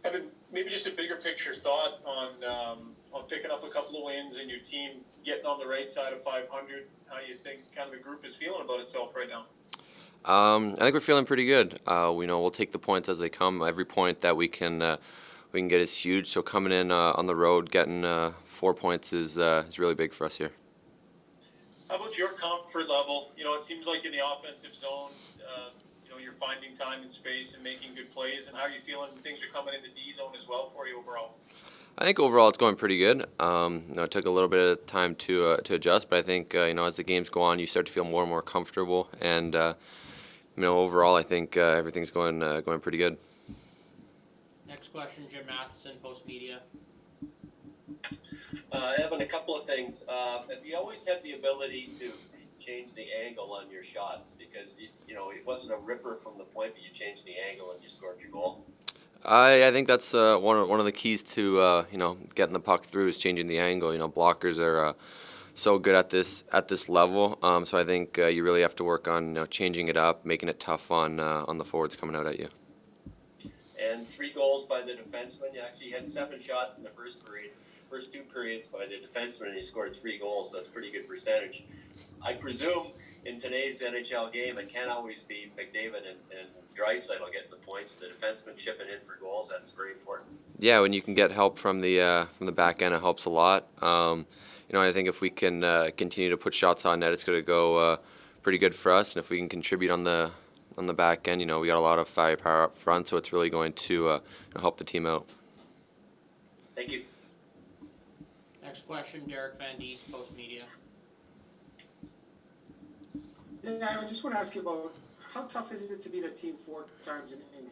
Evan, maybe just a bigger picture thought on picking up a couple of wins and your team getting on the right side of 500. How you think kind of the group is feeling about itself right now? I think we're feeling pretty good. We know we'll take the points as they come. Every point that we can get is huge. So coming in on the road, getting 4 points is really big for us here. How about your comfort level? It seems like in the offensive zone, you're finding time and space and making good plays. And how are you feeling when things are coming in the D zone as well for you overall? I think overall it's going pretty good. It took a little bit of time to adjust, but I think as the games go on, you start to feel more and more comfortable. And overall, I think everything's going pretty good. Next question, Jim Matheson, Post Media. Evan, a couple of things. Have you always had the ability to change the angle on your shots? Because it wasn't a ripper from the point, but you changed the angle and you scored your goal. I think that's one of the keys to getting the puck through is changing the angle. Blockers are so good at this level, so I think you really have to work on changing it up, making it tough on the forwards coming out at you. And 3 goals by the defenseman. You actually had 7 shots in the first period. First 2 periods by the defenseman, and he scored 3 goals. So that's a pretty good percentage. I presume in today's NHL game, it can't always be McDavid and Draisaitl getting the points. The defenseman chipping in for goals, that's very important. Yeah, when you can get help from the back end, it helps a lot. I think if we can continue to put shots on net, it's going to go pretty good for us. And if we can contribute on the back end, we got a lot of firepower up front, so it's really going to help the team out. Thank you. Next question, Derek Van Dies, Post Media. Yeah, I just want to ask you about how tough is it to beat a team 4 times in the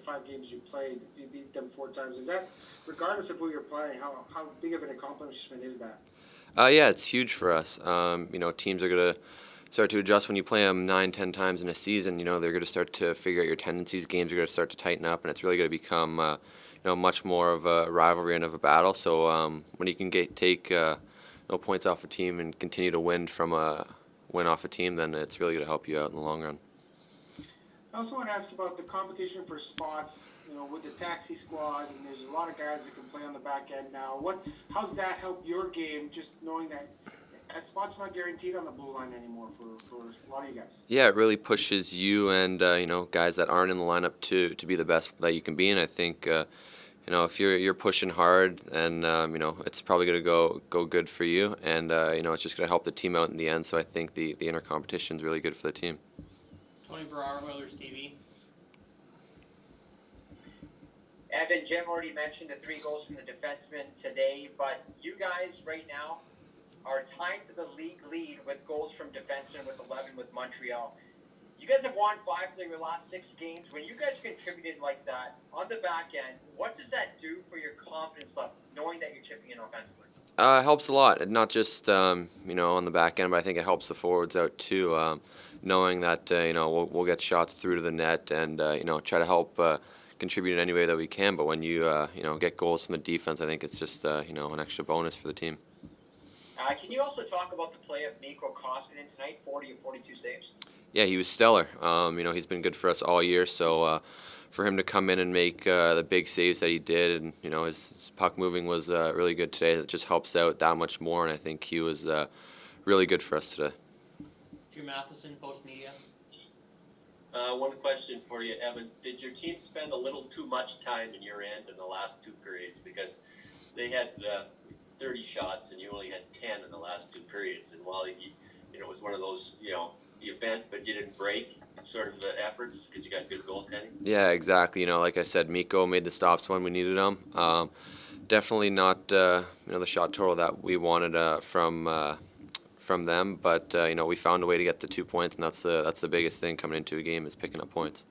5 games you played? You beat them 4 times. Is that, regardless of who you're playing, how big of an accomplishment is that? Yeah, it's huge for us. Teams are going to start to adjust when you play them 9-10 times in a season. They're going to start to figure out your tendencies. Games are going to start to tighten up, and it's really going to become much more of a rivalry and of a battle. So when you can take points off a team and continue to win off a team, then it's really going to help you out in the long run. I also want to ask about the competition for spots. With the taxi squad, and there's a lot of guys that can play on the back end now. How's that help your game? Just knowing that a spot's not guaranteed on the blue line anymore for a lot of you guys. Yeah, it really pushes you and guys that aren't in the lineup to be the best that you can be. And I think if you're pushing hard, and it's probably going to go good for you, and it's just going to help the team out in the end. So I think the inter competition is really good for the team. Tony Barr, Oilers TV. Evan, Jim already mentioned the 3 goals from the defenseman today, but you guys right now are tied to the league lead with goals from defensemen with 11 with Montreal. You guys have won 5 of your last 6 games. When you guys contributed like that on the back end, what does that do for your confidence level, knowing that you're chipping in offensively? It helps a lot, not just on the back end, but I think it helps the forwards out too. Knowing that we'll get shots through to the net and try to help contribute in any way that we can. But when you get goals from the defense, I think it's just an extra bonus for the team. Can you also talk about the play of Mikko Koskinen tonight, 40 of 42 saves? Yeah, he was stellar. He's been good for us all year. So for him to come in and make the big saves that he did, and his puck moving was really good today. It just helps out that much more, and I think he was really good for us today. Jim Matheson, Post Media. One question for you, Evan. Did your team spend a little too much time in your end in the last 2 periods? Because they had 30 shots and you only had 10 in the last 2 periods. And while it was one of those, you bent but you didn't break sort of efforts because you got good goaltending. Yeah, exactly. Like I said, Mikko made the stops when we needed them. Definitely not the shot total that we wanted from them, but we found a way to get the 2 points, and that's the biggest thing coming into a game is picking up points.